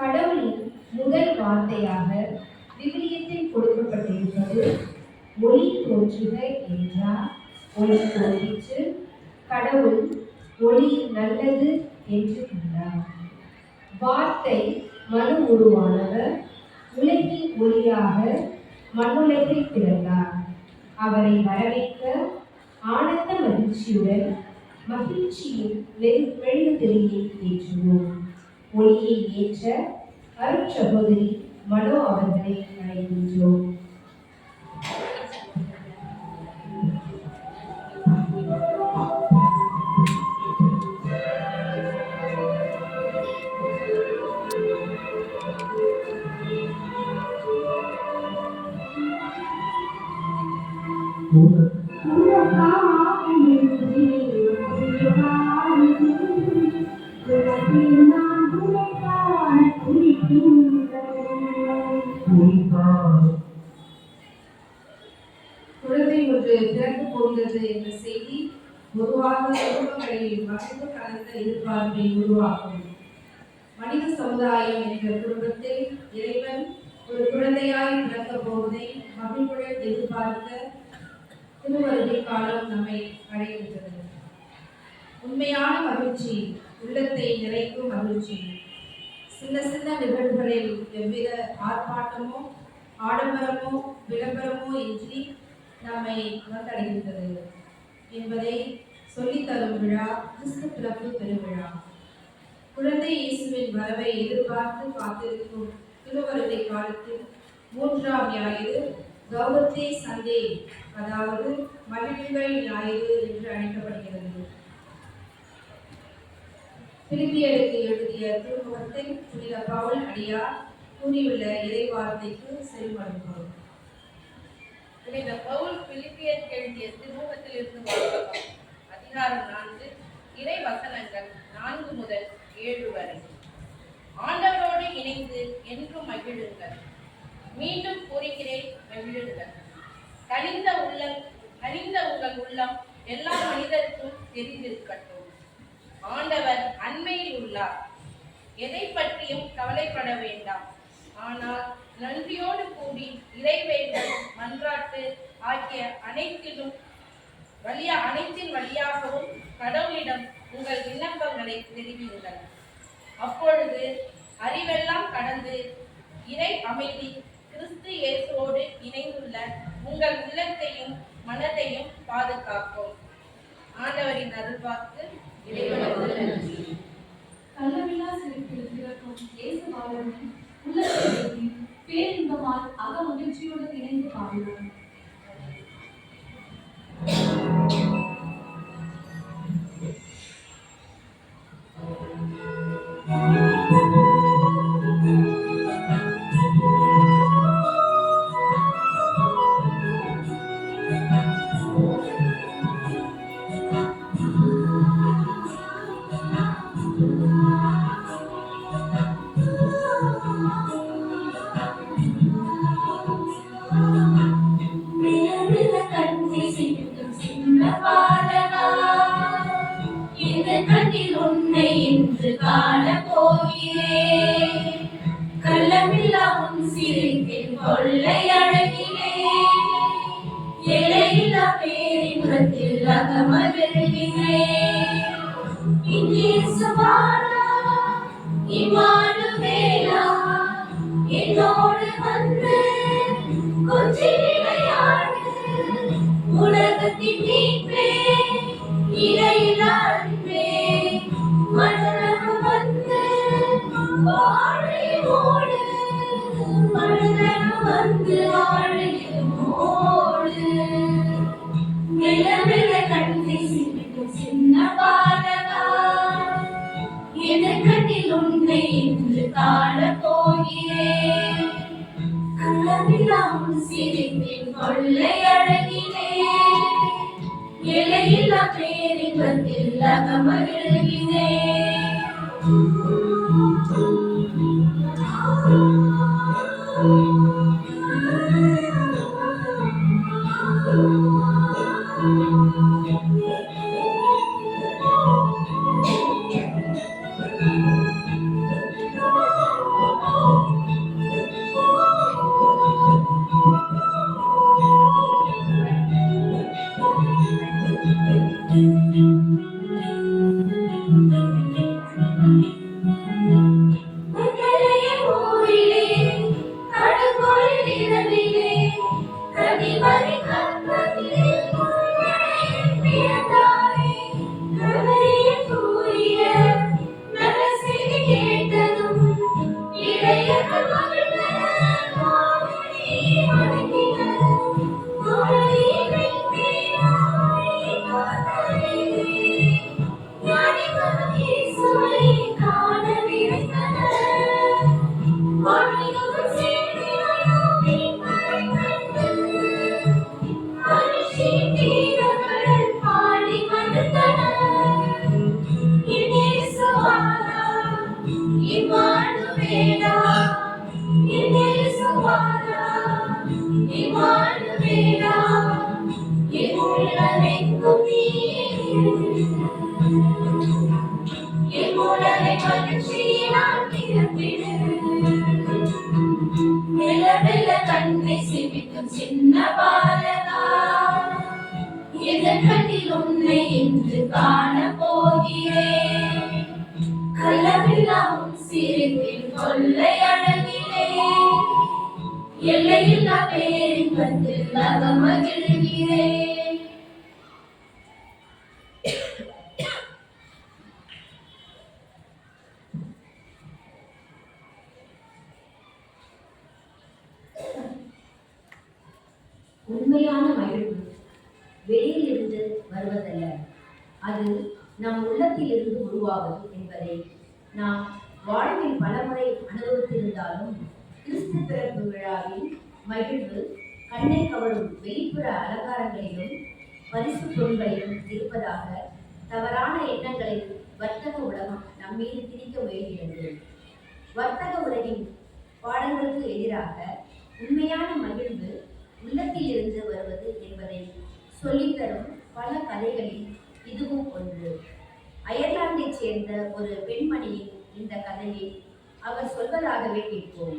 கடவுளின் முதல் வார்த்தையாக விவிலியத்தில் கொடுக்கப்பட்டிருப்பது ஒளி தோன்றுக என்றார். ஒளி தோன்றிற்று. கடவுள் ஒளி நல்லது என்று கண்டார். வார்த்தை மனு உருவானவர் உலகின் ஒளியாக மண்ணுலகில் பிறந்தார். அவரை வரவேற்க ஆனந்த மகிழ்ச்சியுடன் மகிழ்ச்சியின் மெழுகுதிரியை ஏற்றுவோம். ஒளியை ஏற்ற அருட்சகோதரி மனோ அவர்களை அழைக்கின்றோம். குழந்தை ஒன்று பிறக்கப் போகிறது என்ற செய்தி பொதுவாக குடும்பங்களில் மகிழ்வு கலந்த எதிர்பார்ப்பை உருவாக்கும். மனித சமுதாயம் என்ற குடும்பத்தில் இறைவன் ஒரு குழந்தையாய் பிறக்கப் போவதை மகிழ்வுடன் எதிர்பார்க்க திருவருகை காலம் நம்மை அழைக்கின்றது. உண்மையான மகிழ்ச்சி, உள்ளத்தை நிறைக்கும் மகிழ்ச்சி, சின்ன சின்ன நிகழ்வுகளில் எவ்வித ஆர்ப்பாட்டமோ ஆடம்பரமோ விளம்பரமோ இன்றி நம்மை வந்தடைகின்றது என்பதை சொல்லித்தரும் விழா கிறிஸ்து பிறப்பு பெருவிழா. குழந்தை இயேசுவின் வரவை எதிர்பார்த்து காத்திருக்கும் திருவருகை காலத்தில் 3ஆம் ஞாயிறு கௌரத்தே சண்டே, அதாவது மகிழ்வுகள் ஞாயிறு என்று அழைக்கப்படுகிறது. பிலிப்பியருக்கு எழுதிய திருமுகத்தில் புனித பவுல் அடியார் கூறியுள்ள இறை வார்த்தைக்கு செல்வனும். புனித பவுல் பிலிப்பியருக்கு எழுதிய திருமுகத்திலிருந்து வாசகம். அதிகாரம் 4, இறை வசனங்கள் 4 முதல் 7 வரை. ஆண்டவரோடு இணைந்து என்றும் மகிழுங்கள். மீண்டும் கூறுகிறேன், மகிழுங்கள். கனிந்த உங்கள் உள்ளம் எல்லா மனிதருக்கும் தெரிந்திருக்கட்டும். ஆண்டவர் அண்மையில் உள்ளார். எதை பற்றியும் கவலைப்பட வேண்டாம். ஆனால் நன்றியோடு கூடி இறைவேண்டல், மன்றாட்டு ஆகிய அனைத்தின் வழியாகவும் கடவுளிடம் உங்கள் விண்ணப்பங்களை தெரிவியுங்கள். அப்பொழுது அறிவெல்லாம் கடந்து இறை அமைதி கிறிஸ்து இயேசுவோடு இணைந்துள்ள உங்கள் உள்ளத்தையும் மனதையும் பாதுகாக்கும். ஆண்டவரின் அருள்வாக்கு. இறைவனுக்கு நன்றி. கள்ளமில்லா சிரிப்பில் பிறக்கும் இயேசு பாலனின் உள்ளத்தை பேரின்பமால் அக மகிழ்ச்சியோடு இணைந்து பாடுவோம். கள்ளமில்லா உன் சிரிப்பின் கொள்ளை அழகிலே எல்லையில்லா பேரின்பத்தில் அகமகிழ்கிறேன். இம்மானுவேலா என்னோடு வந்து கொஞ்சி விளையாடு. உலகத்தின் மீட்பே, இறையில்லா அன்பே, மனநலம் வந்து வாழையோடு, மனநலம் வந்து வாழையோடு. மெல்ல மெல்ல கண்ணை சிமிட்டும் சின்ன பாலகா, என கண்ணில் உன்னை இன்று காணப் போகிறேன். கள்ளமில்லா உன் சிரிப்பின் கொள்ளை அழகிலே எல்லையில்லா பேரின்பத்தில் அகமகிழ்கிறேன். உலகை மகிழ்ச்சியினால் நிரப்பிடு. மெல்ல மெல்ல கண்ணை சிமிட்டும் சின்ன பாலகா, என் கண்ணில் உன்னை இன்று காண போகிறேன். கள்ளமில்லா உன் சிரிப்பின் கொள்ளை அழகிலே எல்லையில்லா பேரின்பத்தில் அகமகிழ்கிறேன். உண்மையான மகிழ்வு வெளியிலிருந்து வருவதல்ல, அது நம் உள்ளத்திலிருந்து உருவாவது என்பதை நாம் வாழ்வில் பலமுறை அனுபவித்திருந்தாலும், கிறிஸ்து பிறப்பு விழாவில் மகிழ்வு கண்ணை கவரும் வெளிப்புற அலங்காரங்களிலும் பரிசு பொருள்களிலும் இருப்பதாக தவறான எண்ணங்களை வர்த்தக உலகம் நம்மீது திணிக்க முயல்கிறது. வர்த்தக உலகின் பாடங்களுக்கு எதிராக உண்மையான மகிழ்வு உள்ளத்தில் இருந்து வருவது என்பதை சொல்லித்தரும் பல கதைகளில் இதுவும் ஒன்று. அயர்லாந்தைச் சேர்ந்த ஒரு பெண்மணியின் இந்த கதையை அவர் சொல்வதாகவே கேட்போம்.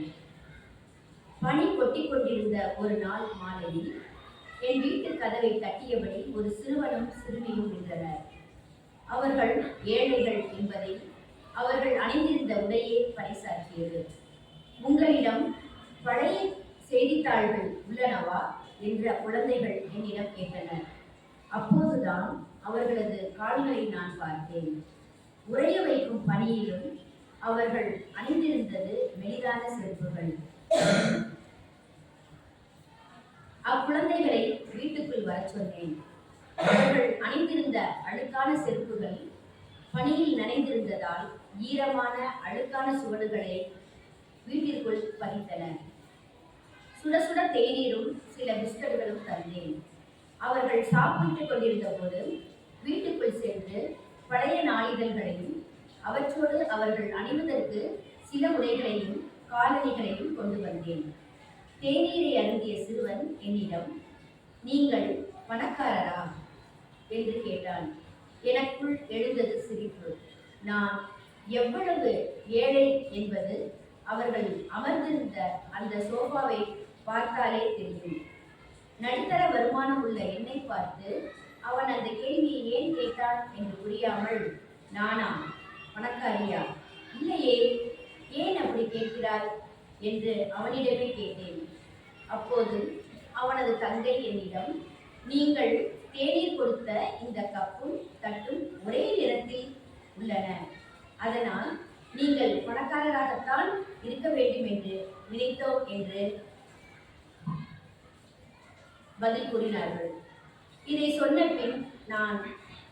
பனி கொட்டிக் கொண்டிருந்த ஒரு நாள் மாலையில் என் வீட்டு கதவை தட்டியபடி ஒரு சிறுவனும் சிறுமியும் நின்றனர். அவர்கள் ஏழைகள் என்பதை அவர்கள் அணிந்திருந்த உடையே பறைசாற்றியது. உங்களிடம் பழைய செய்தித்தாள்கள் உள்ளனவா என்ற குழந்தைகள் என்னிடம் கேட்டனர். அப்போதுதான் அவர்களது கால்களை நான் பார்த்தேன். உறைய வைக்கும் பணியிலும் அவர்கள் அணிந்திருந்தது மெலிதான செருப்புகள். அக்குழந்தைகளை வீட்டுக்குள் வர சொன்னேன். அவர்கள் அணிந்திருந்த அழுக்கான செருப்புகள் பனியில் நனைந்திருந்ததால் ஈரமான அழுக்கான சுவடுகளை வீட்டிற்குள் பதித்தன. சுட சுட தேநீரும் சில பிஸ்கட்களும் தந்தேன். அவர்கள் சாப்பிட்டுக் கொண்டிருந்த போது வீட்டுக்குள் சென்று பழைய நாளிதழ்களையும் அவற்றோடு அவர்கள் அணிவதற்கு சில உடைகளையும் காலணிகளையும் கொண்டு வந்தேன். தேநீரை அருந்திய சிறுவன் என்னிடம், நீங்கள் பணக்காரரா என்று கேட்டான். எனக்குள் எழுந்தது சிரிப்பு. நான் எவ்வளவு ஏழை என்பது அவர்கள் அமர்ந்திருந்த அந்த சோபாவை பார்த்தாலே தெரியும். நடுத்தர வருமானம் உள்ள என்னை பார்த்து அவன் அந்த கேள்வியை ஏன் கேட்டான் என்று புரியாமல், நானா பணக்காரியா? இல்லையே, ஏன் அப்படி கேட்கிறாய் என்று அவனிடமே கேட்டேன். அப்போது அவனது தங்கை என்னிடம், நீங்கள் தேநீர் கொடுத்த இந்த கப்பும் தட்டும் ஒரே நிறத்தில் உள்ளன, அதனால் நீங்கள் பணக்காரராகத்தான் இருக்க வேண்டும் என்று நினைத்தோம் என்று பதில் கூறினார்கள். இதை சொன்ன பின் நான்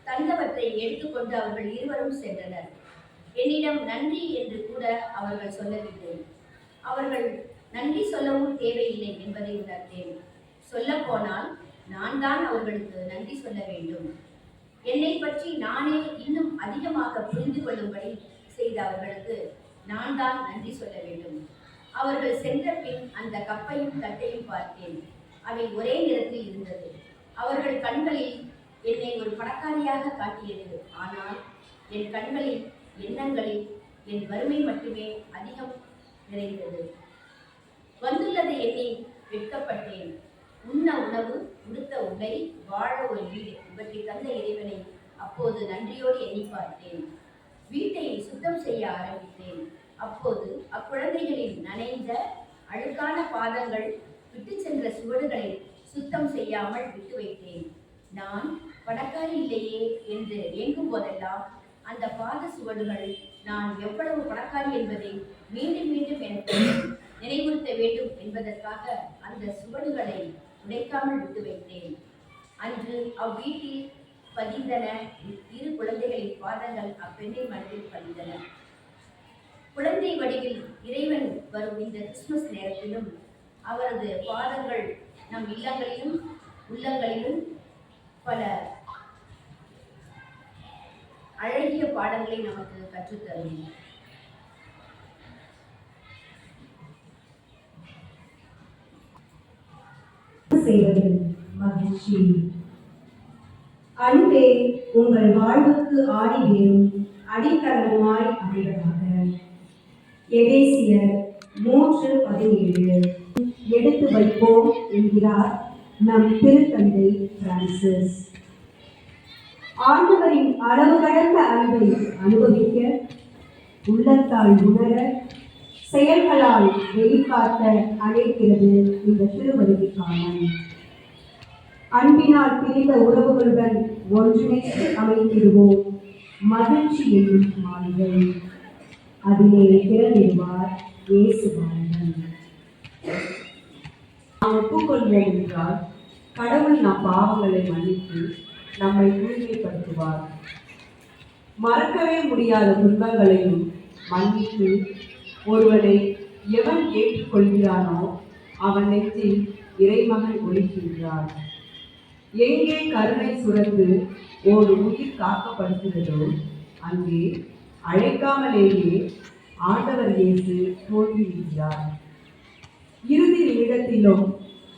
தந்தவற்றை எடுத்துக்கொண்டு அவர்கள் இருவரும் சென்றனர். என்னிடம் நன்றி என்று கூட அவர்கள் சொல்லவில்லை. அவர்கள் நன்றி சொல்லவும் தேவையில்லை என்பதை உணர்ந்தேன். சொல்லப்போனால் நான் தான் அவர்களுக்கு நன்றி சொல்ல வேண்டும். என்னை பற்றி நானே இன்னும் அதிகமாக புரிந்து கொள்ளும்படி செய்த அவர்களுக்கு நான் தான் நன்றி சொல்ல வேண்டும். அவர்கள் சென்ற பின் அந்த கப்பையும் தட்டையும் பார்த்தேன். அவை ஒரே நிறத்தில் இருந்தது. அவர்கள் கண்களில் என்னை ஒரு பணக்காரியாக காட்டியது. ஆனால் என் கண்களில், எண்ணங்களில் என் வறுமை மட்டுமே அதிகம் நிறைந்தது. வந்துள்ளதை எண்ணி வெட்கப்பட்டேன். உண்ண உணவு, உடுத்த உடை, வாழ ஒரு வீடு, இவற்றை தந்த இறைவனை அப்போது நன்றியோடு எண்ணி பார்த்தேன். வீட்டை சுத்தம் செய்ய ஆரம்பித்தேன். அப்போது அக்குழந்தைகளின் நனைந்த அழுக்கான பாதங்கள் விட்டு சென்ற சுவடுகளை சுத்தம் செய்யாமல் விட்டு வைத்தேன். நான் பணக்காரி இல்லையே என்று ஏங்கும் போதெல்லாம் அந்த பாத சுவடுகள் நான் எவ்வளவு பணக்காரி என்பதை மீண்டும் மீண்டும் எனக்கு நினைவுறுத்த வேண்டும் என்பதற்காக அந்த சுவடுகளை உடைக்காமல் விட்டு வைத்தேன். அன்று அவ்வீட்டில் பதிந்தன இரு குழந்தைகளின் பாதங்கள் அப்பெண்ணின் மனதில் பதிந்தன. குழந்தை வடிவில் இறைவன் வரும் இந்த கிறிஸ்துமஸ் நேரத்திலும் அவரது பாதங்கள் நம் இல்லங்களிலும் உள்ளங்களிலும் பல அழகிய பாடங்களை நமக்கு கற்றுத்தரும். செய்வதில் மகிழ்ச்சி. அன்பே உங்கள் வாழ்வுக்கு ஆடி வேறும் அடித்தளமாய் அமைவதாக. எபேசியர் 3:17 எடுத்து வைப்போம் என்கிறார் நம் திருத்தந்தை பிரான்சிஸ். ஆண்டவரின் அளவு கடந்த அன்பை அனுபவிக்க, உள்ளத்தால் உணர, செயல்களால் வெளிக்காட்ட அழைக்கிறது இந்த திருவருகை காலம். அன்பினால் பிரிந்த உறவுகளுடன் ஒன்றிணைத்து அமைத்திடுவோம் மகிழ்ச்சி என்னும் மாளிகை. அதிலே திறந்திடுவார் இயேசு வாழ்வன். நாம் ஒப்புக்கொள்வோம் என்றால் கடவுள் நம் பாவங்களை மன்னித்து நம்மை தூய்மைப்படுத்துவார். மறக்கவே முடியாத துன்பங்களையும் மன்னித்து ஒருவனை எவன் ஏற்றுக்கொள்கிறானோ அவன் நெஞ்சில் இறைமகன் ஒளிக்கின்றார். எங்கே கருணை சுரந்து ஒரு உயிர் காக்கப்படுகிறதோ அங்கே அழைக்காமலேயே ஆண்டவர் இயேசு தோன்றியிருக்கிறார். இறுதி நிமிடத்திலும்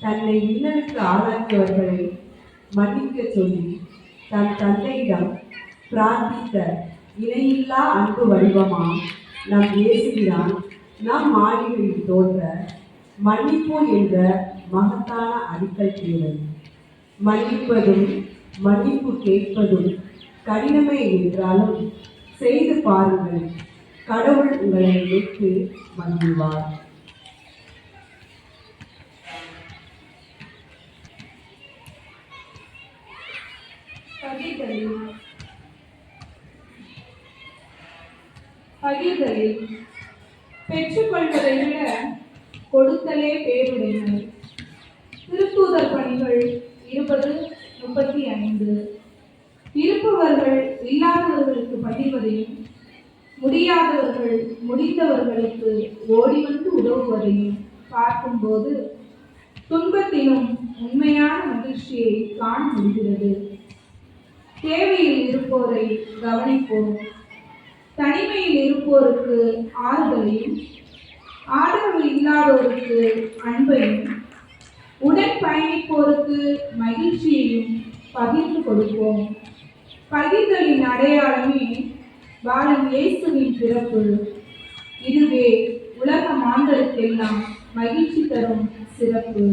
தன்னை இன்னலுக்கு ஆளாக்கியவர்களை மன்னிக்க சொல்லி தன் தந்தையிடம் பிரார்த்தித்த இணையில்லா அன்பு வடிவமா நம் இயேசுகிறான் நம் மாளிகையில் தோன்ற மன்னிப்பு என்ற மகத்தான அடிக்கல் தேவை. மன்னிப்பதும் மன்னிப்பு கேட்பதும் கடினமே என்றாலும் செய்து பாருங்கள், கடவுள் உங்களை நினைத்து மன்னிவார். பகிர்தலில் பெற்றுக்கொள்வதை விட கொடுத்தலே பேருடைமை. திருத்தூதர் பணிகள் 20:35. இருப்பவர்கள் இல்லாதவர்களுக்கு பகிர்வதையும், முடியாதவர்கள் முடிந்தவர்களுக்கு ஓடி வந்து உதவுவதையும் பார்க்கும்போது துன்பத்திலும் உண்மையான மகிழ்ச்சியை காண முடிகிறது. தேவையில் இருப்போரை கவனிப்போம். தனிமையில் இருப்போருக்கு ஆறுதலையும், ஆதரவு இல்லாதோருக்கு அன்பையும், உடன் பயணிப்போருக்கு மகிழ்ச்சியையும் பகிர்ந்து கொடுப்போம். பகிர்தலின் அடையாளமே பாலன் இயேசுவின் பிறப்பு. இதுவே உலக மாந்தருக்கெல்லாம் மகிழ்ச்சி தரும் சிறப்பு.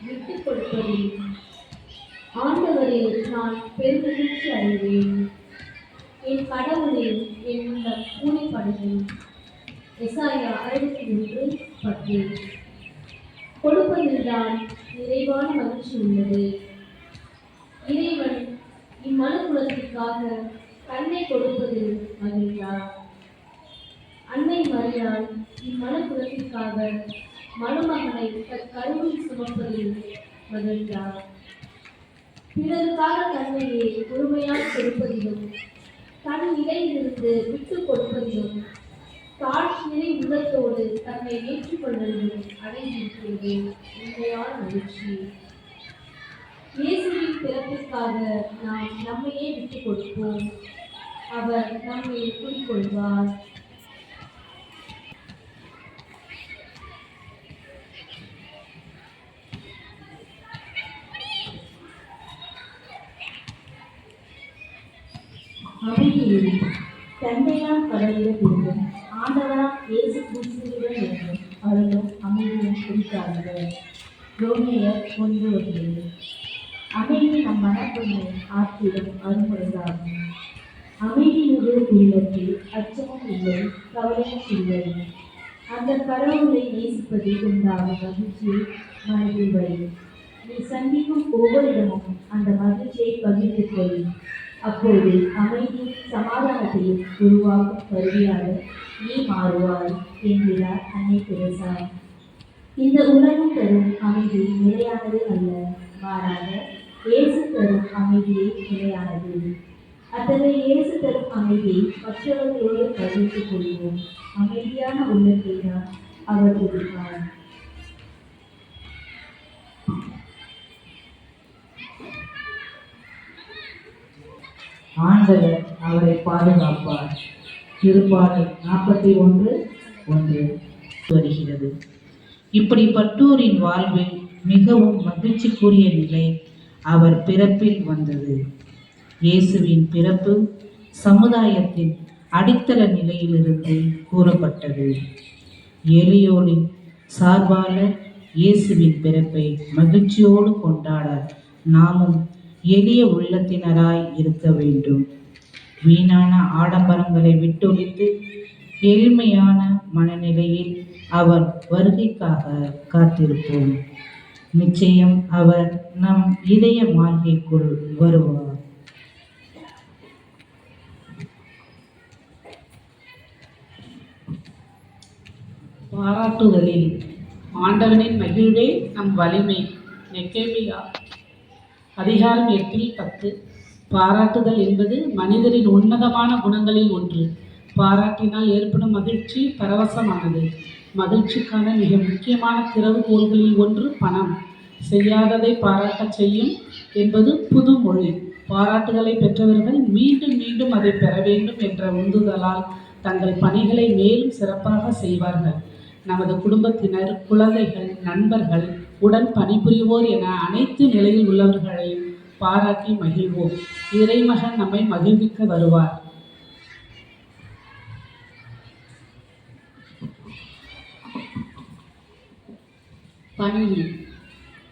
விட்டுக் கொடுப்பதில் ஆண்டவரில் நான் பெருமகிழ்ச்சி அடைவேன். என் கடவுளில் என் உள்ளம் பூரிப்படையும். எசாயா 61:10. கொடுப்பதில்தான் நிறைவான மகிழ்ச்சி உள்ளது. இறைவன் இம்மனு குலத்திற்காக தன்னை கொடுப்பதில் மகிழ்ந்தார். அன்னை மரியாள் இம்மனு குலத்திற்காக மணமகனை தன் கருவில் சுமப்பதில் மகிழ்ந்தார். பிறருக்காக தன்னையே முழுமையாக கொடுப்பதிலும், தன் நிலையிலிருந்து விட்டுக் கொடுப்பதிலும், தாழ்ச்சியை உள்ளத்தோடு தன்னை ஏற்றுக்கொள்வதிலும் அடைந்திருக்கிறது உண்மையான மகிழ்ச்சி. இயேசுவின் பிறப்பிற்காக நாம் நம்மையே விட்டுக் கொடுப்போம். அவர் நம்மை குடிக்கொள்வார். அமைதியில் தந்தையாம் கடவுளிடமிருந்தும் ஆண்டவராம் இயேசு கிறிஸ்துவிடம் இருந்தும் அருளும் அமைதியும் குறித்தார்கள். ரோமியர் 1:1. அமைதி நம் மனப்பொருளை ஆற்றிடும் அருமுறையாகும். அமைதியுடைய உள்ளத்தில் அச்சமும் இல்லை, கவலையும் இல்லை. அந்த கடவுளை நேசிப்பதில் உண்டாகும் மகிழ்ச்சியை மனதில் வை. நீ சந்திக்கும் ஒவ்வொரு இடமும் அந்த மகிழ்ச்சியை பகிர்ந்து கொள். அப்போது அமைதி சமாதானத்தையும் உருவாக்கும் கருவியாக நீ மாறுவாய் என்கிறார் அன்னை தெரசா. இந்த உலகம் தரும் அமைதி நிலையானது அல்ல, மாறாக இயேசு தரும் அமைதியே நிலையானது. அத்தகைய இயேசு தரும் அமைதியை மற்றவர்களோடு பகிர்ந்து கொள்வோம். அமைதியான உள்ளத்தை தான் அவர் கொடுப்பார். ஆண்டவர் அவரை பாதுகாப்பார். திருப்பாடல் 41:1 வருகிறது. இப்படிப்பட்டோரின் வாழ்வில் மிகவும் மகிழ்ச்சிக்குரிய நிலை அவர் பிறப்பில் வந்தது. இயேசுவின் பிறப்பு சமுதாயத்தின் அடித்தள நிலையிலிருந்து கூறப்பட்டது. எளியோரின் சார்பாளர் இயேசுவின் பிறப்பை மகிழ்ச்சியோடு கொண்டாட நாமும் எளிய உள்ளத்தினராய் இருக்க வேண்டும். வீணான ஆடம்பரங்களை விட்டொழித்து எளிமையான மனநிலையில் அவர் வருகைக்காக காத்திருப்போம். நிச்சயம் அவர் நம் இதய மாளிகைக்குள் வருவார். பாராட்டுதலில் ஆண்டவனின் மகிழ்வே நம் வலிமை. நெகேமியா அதிகாரம் 8:10. பாராட்டுதல் என்பது மனிதரின் உன்னதமான குணங்களில் ஒன்று. பாராட்டினால் ஏற்படும் மகிழ்ச்சி பரவசமானது. மகிழ்ச்சிக்கான மிக முக்கியமான திறவுகோல்களில் ஒன்று பணம். செய்யாததை பாராட்டச் செய்யும் என்பது புதுமொழி. பாராட்டுதலை பெற்றவர்கள் மீண்டும் மீண்டும் அதை பெற வேண்டும் என்ற உந்துதலால் தங்கள் பணிகளை மேலும் சிறப்பாக செய்வார்கள். நமது குடும்பத்தினர், குழந்தைகள், நண்பர்கள், உடன் பணிபுரிவோர் என அனைத்து நிலையில் உள்ளவர்களையும் பாராட்டி மகிழ்வோம். இறைமகன் நம்மை மகிழ்விக்க வருவார். பணியில்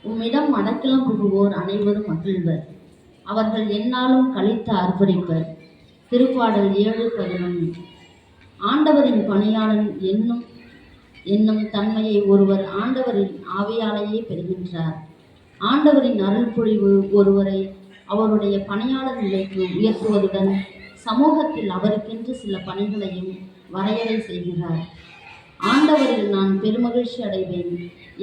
உம்மிடம் அடைக்கலம் புகுவோர் அனைவரும் மகிழ்வர். அவர்கள் எந்நாளும் களித்து ஆர்ப்பரிப்பர். திருப்பாடல் 7:11. ஆண்டவரின் பணியாளன் என்னும் தன்மையை ஒருவர் ஆண்டவரின் ஆவியாலேயே பெறுகின்றார். ஆண்டவரின் அருள் பொழிவு ஒருவரை அவருடைய பணியாளர் நிலைக்கு உயர்த்துவதுடன் சமூகத்தில் அவருக்கென்று சில பணிகளையும் வரையறை செய்கிறார். ஆண்டவரில் நான் பெருமகிழ்ச்சி அடைவேன்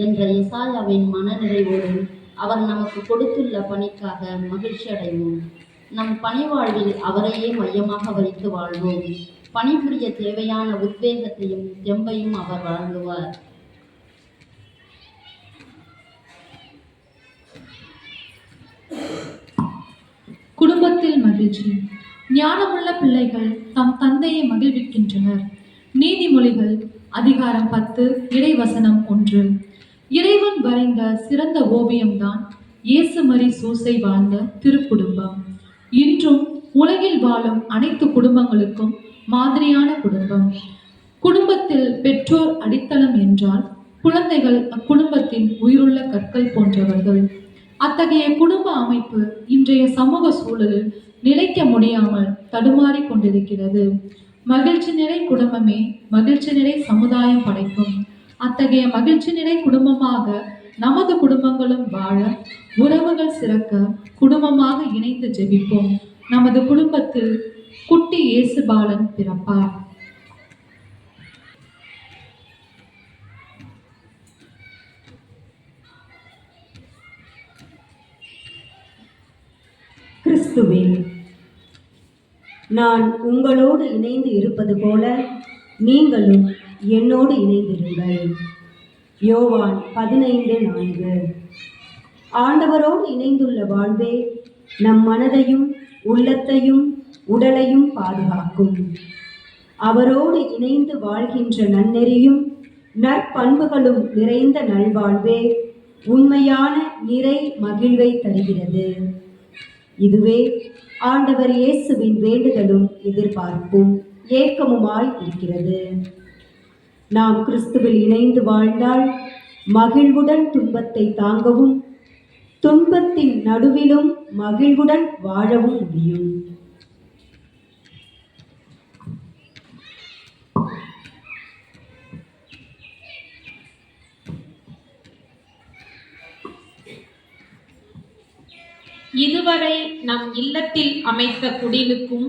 என்ற எசாயாவின் மனநிறைவோடு அவர் நமக்கு கொடுத்துள்ள பணிக்காக மகிழ்ச்சி அடைவோம். நம் பணி வாழ்வில் அவரையே மையமாக வைத்து வாழ்வோம். பணிபுரிய தேவையான உத்வேகத்தையும் தெம்பையும் அவர் வழங்குவார். குடும்பத்தில் மகிழ்ச்சி. ஞானமுள்ள பிள்ளைகள் தம் தந்தையை மகிழ்விக்கின்றனர். நீதிமொழிகள் அதிகாரம் 10 இறைவசனம் 1. இறைவன் வரைந்த சிறந்த ஓவியம்தான் இயேசு மரி சூசை வாழ்ந்த திருக்குடும்பம். இன்றும் உலகில் வாழும் அனைத்து குடும்பங்களுக்கும் மாதிரியான குடும்பம். குடும்பத்தில் பெற்றோர் அடித்தளம் என்றால் குழந்தைகள் அக்குடும்பத்தின் உயிருள்ள கற்கள் போன்றவர்கள். அத்தகைய குடும்ப அமைப்பு இன்றைய சமூக சூழலில் நிலைக்க முடியாமல் தடுமாறி கொண்டிருக்கிறது. மகிழ்ச்சி நிறை குடும்பமே மகிழ்ச்சி நிறை சமுதாயம் படைக்கும். அத்தகைய மகிழ்ச்சி நிறை குடும்பமாக நமது குடும்பங்களும் வாழ, உறவுகள் சிறக்க குடும்பமாக இணைந்து ஜெபிப்போம். நமது குடும்பத்தில் குட்டி இயேசு பாலன் பிறப்பார். கிறிஸ்துவே, நான் உங்களோடு இணைந்து இருப்பது போல நீங்களும் என்னோடு இணைந்திருங்கள். யோவான் 15:4. ஆண்டவரோடு இணைந்துள்ள வாழ்வே நம் மனதையும் உள்ளத்தையும் உடலையும் பாதுகாக்கும். அவரோடு இணைந்து வாழ்கின்ற நன்னெறியும் நற்பண்புகளும் நிறைந்த நல்வாழ்வே உண்மையான நிறை மகிழ்வை தருகிறது. இதுவே ஆண்டவர் இயேசுவின் வேண்டுதலும் எதிர்பார்ப்பும் ஏக்கமுமாய் இருக்கிறது. நாம் கிறிஸ்துவில் இணைந்து வாழ்ந்தால் மகிழ்வுடன் துன்பத்தை தாங்கவும் துன்பத்தின் நடுவிலும் மகிழ்வுடன் வாழவும் முடியும். இதுவரை நம் இல்லத்தில் அமைத்த குடிலுக்கும்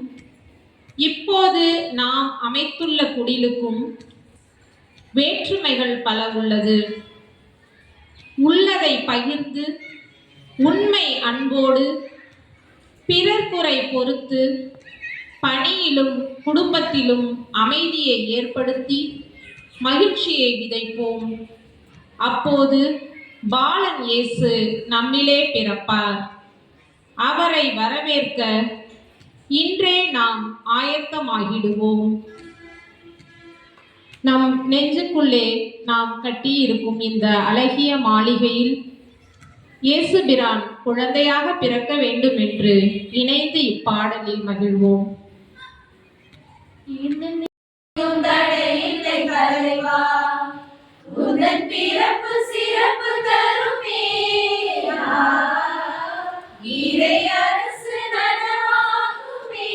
இப்போது நாம் அமைத்துள்ள குடிலுக்கும் வேற்றுமைகள் பல உள்ளது. உள்ளதை பகிர்ந்து உண்மை அன்போடு பிறர் குறை பொறுத்து பணியிலும் குடும்பத்திலும் அமைதியை ஏற்படுத்தி மகிழ்ச்சியை விதைப்போம். அப்போது பாலன் இயேசு நம்மிலே பிறப்பார். அவரை வரவேற்க இன்றே நாம் ஆயத்தமாகிடுவோம். நம் நெஞ்சுக்குள்ளே நாம் கட்டியிருக்கும் இந்த அழகிய மாளிகையில் இயேசு பிரான் குழந்தையாக பிறக்க வேண்டும் என்று இணைந்து இப்பாடலில் மகிழ்வோம். தடையில்லை தலைவா, உந்தன் பிறப்பு சிறப்பு தருமே. இறை அரசு நனவாகுமே.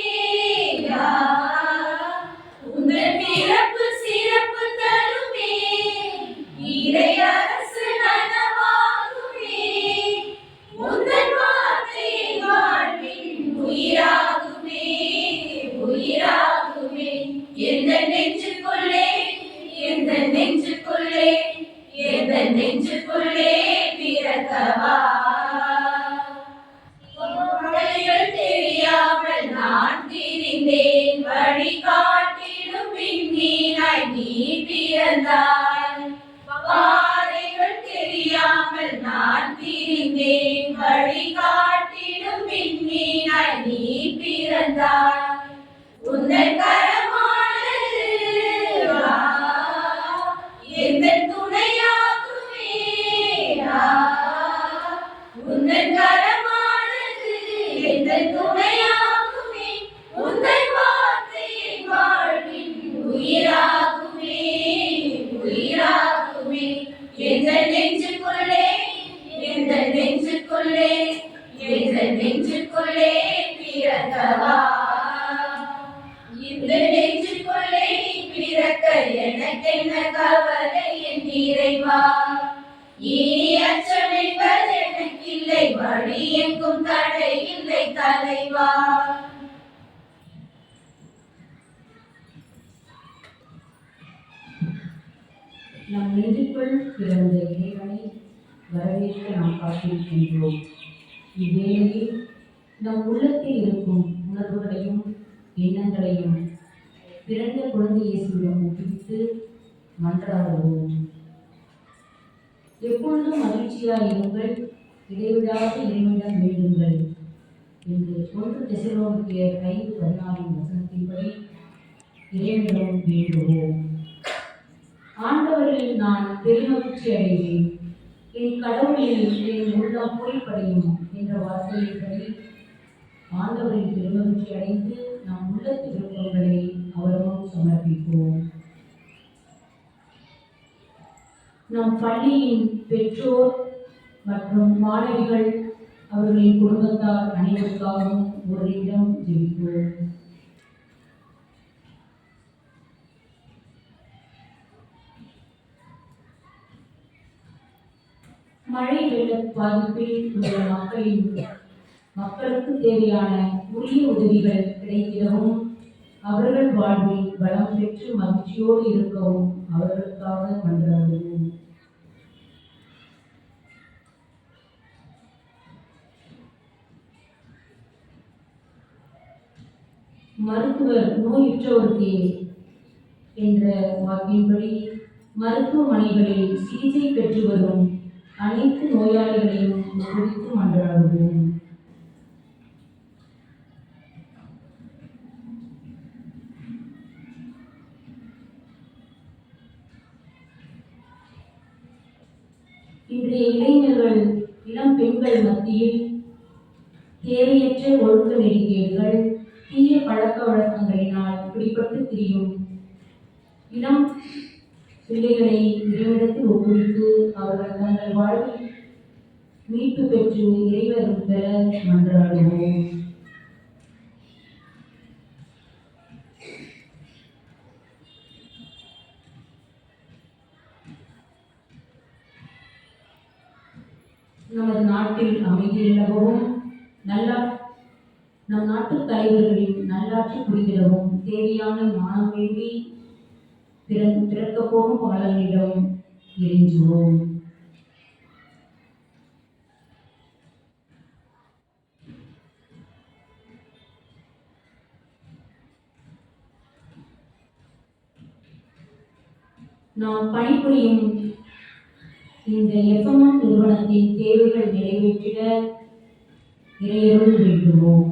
உந்தன் பிறப்பு சிறப்பு தருமே. இறை அரசு நனவாகுமே. உந்தன் வார்த்தை வாழ்வின் உயிராகுமே. உயிராகுமே. எந்த நெஞ்சுக்குள்ளே, எந்த நெஞ்சுக்குள்ளே, எந்த நெஞ்சுக்குள்ளே பிறக்கவா. வழிகள் தெரியாமல் நான் திரிந்தேன், வழிகாட்டிடும் விண்மீனாய் நீ பிறந்தாய். பாதைகள் தெரியாமல் நான் திரிந்தேன், வழிகாட்டிடும் விண்மீனாய் நீ பிறந்தாய். உந்தன் கரமானது எந்தன் துணையாகுமே. உந்தன் கரமானது எந்தன் துணையாகுமே. உந்தன் வார்த்தை வாழ்வின் உயிராகுமே. உயிராகுமே. எந்த நெஞ்சுக்குள்ளே, எந்த நெஞ்சுக்குள்ளே, எந்த நெஞ்சுக்குள்ளே பிறக்கவா. இந்த நெஞ்சுக்குள்ளே பிறக்க எனக்கென்ன கவலை என் இறைவா. இனி அச்சம் என்பது எனக்கில்லை, வழி எங்கும் தடை இல்லை தலைவா. நம் நெஞ்சுக்குள் பிறந்த இறைவனை வரவேற்க நாம் காத்திருக்கின்றோம். இவ்வேளையில் நம் உள்ளத்தில் இருக்கும் உணர்வுகளையும் எண்ணங்களையும் பிறந்த குழந்தை இயேசுவிடம் ஒப்புவித்து மன்றாடுவோம். எப்பொழுதும் மகிழ்ச்சியாய் இருங்கள், இடைவிடாது இறைவனிடம் வேண்டுங்கள் என்று 1 தெசலோனிக்கேயர் 5:14 இறைவனிடம் வேண்டுவோம். ஆண்டவரில் நான் பெருமகிழ்ச்சி அடைவேன், என் கடவுளில் என் உள்ளம் பொறிப்படையும் என்ற வார்த்தையின்படி ஆண்டவரின் பெருமகிழ்ச்சி அடைந்து நம் உள்ளத்து விருப்பங்களை அவரிடம் சமர்ப்பிப்போம். நம் பள்ளியின் பெற்றோர் மற்றும் மாணவிகள் அவர்களின் குடும்பத்தார் அனைவருக்காகவும் ஒரு நிமிடம் ஜெபிப்போம். மழை வெள்ள பாதிப்பில் உள்ள மக்களுக்கு தேவையான உரிய உதவிகள் கிடைத்திடவும், அவர்கள் வாழ்வில் பலம் பெற்று மகிழ்ச்சியோடு இருக்கவும் அவர்களுக்காக மன்றாடுவோம். மருத்துவர் நோயுற்றோருக்கு என்ற வாக்கின்படி மருத்துவமனைகளில் சிகிச்சை பெற்று வரும் அனைத்து நோயாளிகளையும் குறித்து மன்றாடுவோம். இன்றைய இளைஞர்கள், இளம் பெண்கள் மத்தியில் தேவையற்ற ஒழுக்க நெறிகேடுகள், தீய பழக்க வழக்கங்களினால் பிடிபட்டு திரியும் இளம் பிள்ளைகளை இறைவனிடத்தில் ஒப்புவித்து அவர்கள் தங்கள் வாழ்வில் மீட்பு பெற்று இறைவன் பெற மன்றாடுவோம். நமது நாட்டில் அமைதி நிலவும், நம் நாட்டு தலைவர்களின் நல்லாட்சி புரிந்திடவும் தேவையான ஞானம் வேண்டி பிறக்க போகும் பாலனிடம் இறைஞ்சுவோம். நாம் பணிபுரியும் இந்த எஃப்எம்எம் நிறுவனத்தின் தேவைகள் நிறைவேற்றிட இறையருள் வேண்டுவோம்.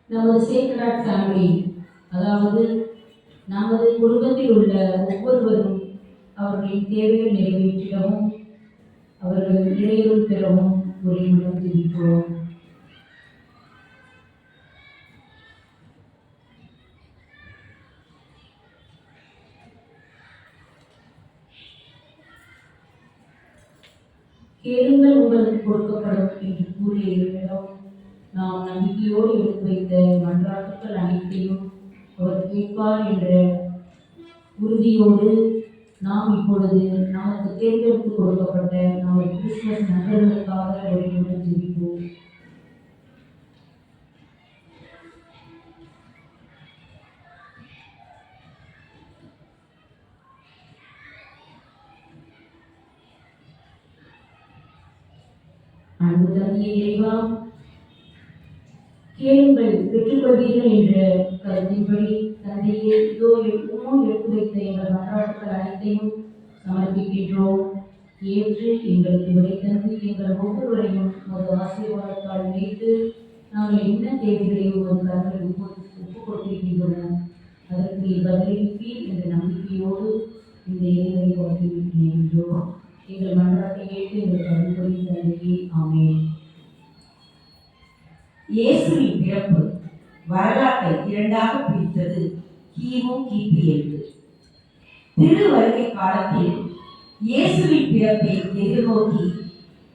நமது சேக்ரட் ஃபேமிலி, அதாவது நமது குடும்பத்தில் உள்ள ஒவ்வொருவரும் அவர்களின் தேவைகள் நிறைவேற்றிடவும் அவர்கள் இறையருள் பெறவும் ஒரு நிமிடம் ஜெபிப்போம். கேளுங்கள் உங்களுக்கு கொடுக்கப்படும் என்று கூறிய இறைவனிடம் நாம் நம்பிக்கையோடு எடுத்து வைத்த மன்றாட்டுக்கள் அனைத்தையும் அவர் கேட்பார் என்ற உறுதியோடு நாம் இப்பொழுது நமக்கு தேர்ந்தெடுத்து கொடுக்கப்பட்ட நமது கிறிஸ்துமஸ் நண்பர்களுக்காக ஒரு நிமிடம் ஜெபிப்போம். அன்பு தந்தையே இறைவா, கேளுங்கள் பெற்றுக்கொள்வீர்கள் என்ற கருத்தின்படி தந்தையே இதோ எடுத்து வைத்த எங்கள் மன்றாட்டுக்கள் அனைத்தையும் சமர்ப்பிக்கின்றோம். ஏற்று எங்களுக்கு விடை தந்து எங்கள் ஒவ்வொருவரையும் ஒரு ஆசீர்வாதத்தால் இணைத்து நாங்கள் என்ன தேவைகளையும் ஒரு கருத்தில் ஒப்புக் கொடுத்திருக்கின்றோம் அதற்கு பதிலளிப்பீர் என்ற நம்பிக்கையோடு இந்த இறைவனை கொடுத்திருக்கின்றோம். எங்கள் மன்றாட்டை கேட்டு எங்கள் கருத்துரை தந்தையே ஆமென். இயேசுவின் பிறப்பு வரலாற்றை இரண்டாக பிரித்தது கிமு கிபி 8. திருவருகை காலத்தில் இயேசுவின் பிறப்பை எதிர்நோக்கி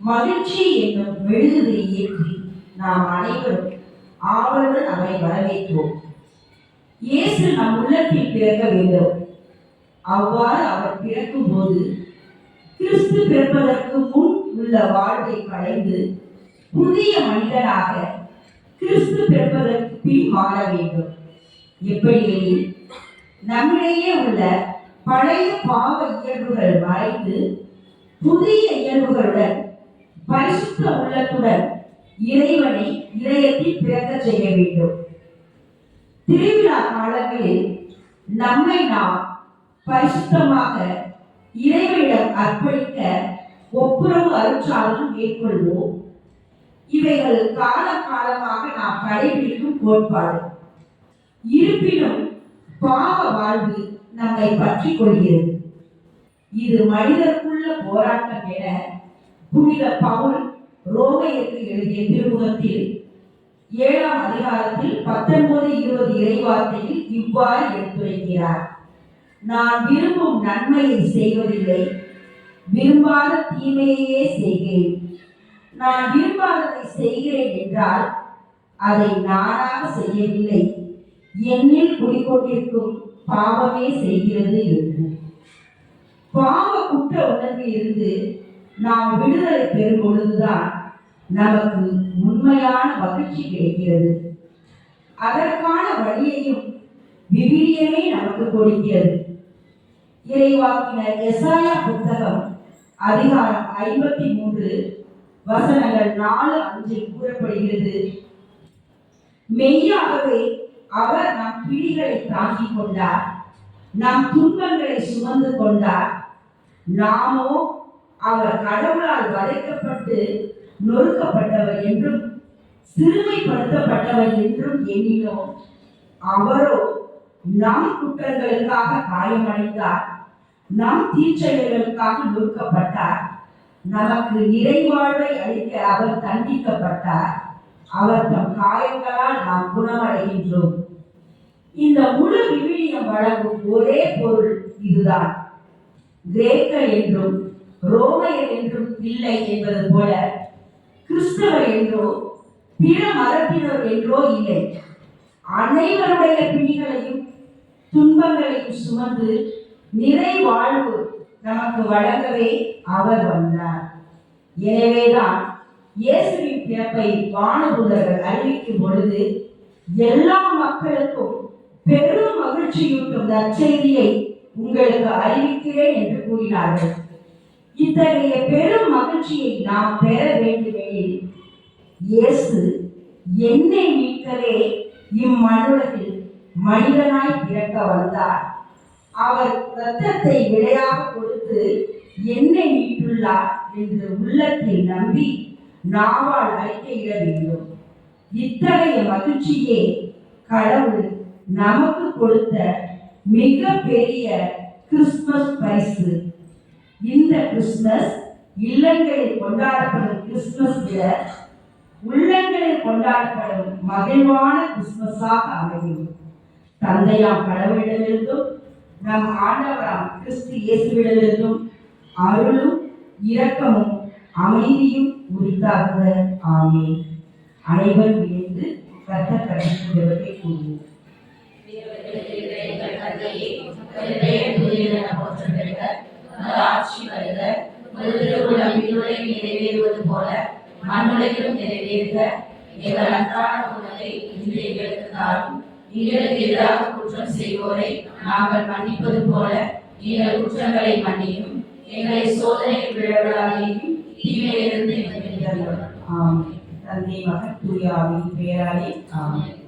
மகிழ்ச்சி என்னும் மெழுகுதை ஏற்றி நாம் அனைவரும் ஆவலுடன் அவரை வரவேற்றோம். இயேசு நம் உள்ளத்தில் பிறக்க வேண்டும். அவ்வாறு அவர் பிறக்கும் போது கிறிஸ்து பிறப்பதற்கு முன் உள்ள வாழ்வை களைந்து புதிய மனிதனாக கிறிஸ்து பிறப்பதற்கு பின் மாற வேண்டும். எப்படியெனில் நம்மிடையே உள்ள பழைய பாவ இயல்புகள் மறைந்து புதிய இயல்புகளுடன் பரிசுத்த உள்ளத்துடன் இறைவனை இதயத்தில் பிறக்க செய்ய வேண்டும். திருவிழா காலங்களில் நம்மை நாம் பரிசுத்தமாக இறைவனிடம் அர்ப்பணிக்க ஒப்புரவு அருட்சாதனம் மேற்கொள்வோம். இவைகள் காலகாலமாக நாம் கடைபிடிக்கும் கோட்பாடு. இருப்பினும் பாவ வாழ்வு நம்மை பற்றி கொள்கிறது. இது மனிதருக்குள்ள போராட்டம் என புனித பவுல் ரோமையருக்கு எழுதிய திருமுகத்தில் 7ஆம் அதிகாரத்தில் 19-20 இறைவார்த்தையில் இவ்வாறு எடுத்துரைக்கிறார். நான் விரும்பும் நன்மையை செய்வதில்லை, விரும்பாத தீமையே செய்கிறேன். நான் விரும்பாததை செய்கிறேன் என்றால் அதை நானாக செய்யவில்லை, என்னில் குடிக்கொண்டிருக்கும் பாவமே செய்கிறது என்று. பாவ குற்ற உணர்வில் இருந்து நாம் விடுதலை பெறும் பொழுதுதான் நமக்கு உண்மையான மகிழ்ச்சி கிடைக்கிறது. அதற்கான வழியையும் விவிலியமே நமக்கு கொடுக்கிறது. இறைவாக்கினர் எசாயா புத்தகம் அதிகாரம் 53 வசனங்கள் 4-5 கூறப்படுகிறது. மெய்யாகவே அவர் நம் பிடிகளை தாங்கிக் கொண்டார், நம் துன்பங்களை சுமந்து கொண்டார். நாமோ அவர் கடவுளால் வதைக்கப்பட்டு நொறுக்கப்பட்டவர் என்றும் சிறுமைப்படுத்தப்பட்டவர் என்றும் எண்ணினோம். அவரோ நம் குற்றங்களுக்காக காயமடைந்தார், நம் தீச்செயல்களுக்காக நொறுக்கப்பட்டார். நமக்கு நிறைவாழ்வை அளிக்க அவர் தண்டிக்கப்பட்டார், அவர் தம் காயங்களால் நாம் குணமடைகின்றோம். இந்த முழு விவிலியம் வழங்கும் ஒரே பொருள் இதுதான். கிரேக்கர் என்றும் ரோமையர் என்றும் இல்லை என்பது போல கிறிஸ்தவர் என்றோ பிற மதத்தினர் என்றோ இல்லை. அனைவருடைய பிணிகளையும் துன்பங்களையும் சுமந்து நிறைவாழ்வு நமக்கு வழங்கவே அவர் வந்தார். எனவேதான் இயேசுவின் பிறப்பை வானதூதர்கள் அறிவிக்கும் பொழுது எல்லா மக்களுக்கும் பெரும் மகிழ்ச்சியூட்டும் நற்செய்தியை உங்களுக்கு அறிவிக்கிறேன் என்று கூறினார்கள். இத்தகைய பெரும் மகிழ்ச்சியை நாம் பெற வேண்டுமெனில் இயேசு என்னை மீட்கவே இம்மண்ணுலகில் மனிதனாய் பிறக்க வந்தார். அவர் இரத்தத்தை விலையாக கொடுத்து என்னை மீட்டுள்ளார் என்று உள்ளத்தில் நம்பி நாவால் அறிக்கையிட வேண்டும். இத்தகைய மகிழ்ச்சியே கடவுள் நமக்கு கொடுத்த மிக பெரிய கிறிஸ்துமஸ் பரிசு. இந்த கிறிஸ்துமஸ் இல்லங்களில் கொண்டாடப்படும் கிறிஸ்துமஸ் விட உள்ளங்களில் கொண்டாடப்படும் மகிழ்வான கிறிஸ்துமஸாக அமையும். தந்தையாம் கடவுளிடமிருந்தும் நம் ஆண்டவராம் கிறிஸ்து இயேசுவிடமிருந்தும் அருளும் இரக்கமும் அமைதியும் உரித்தாக. ஆமென். அனைவரும் இணைந்து கர்த்தர் கற்பிக்கும் ஜெபத்தை கூறுவோம். நிறைவேறுவது போல மண்ணுலகிலும் நிறைவேறுக. எங்கள் அன்றாட உணவை இன்று எங்களுக்கு தாரும். எங்களுக்கு எதிராக குற்றம் செய்வோரை நாங்கள் மன்னிப்பது போல எங்கள் குற்றங்களை மன்னியும். எங்களை சோதனையில் விழவிடாதையும் தீமையிலிருந்து எங்களை மீட்டருளும். ஆமென். தந்தை மகன் தூய ஆவியின் பெயராலே ஆமென்.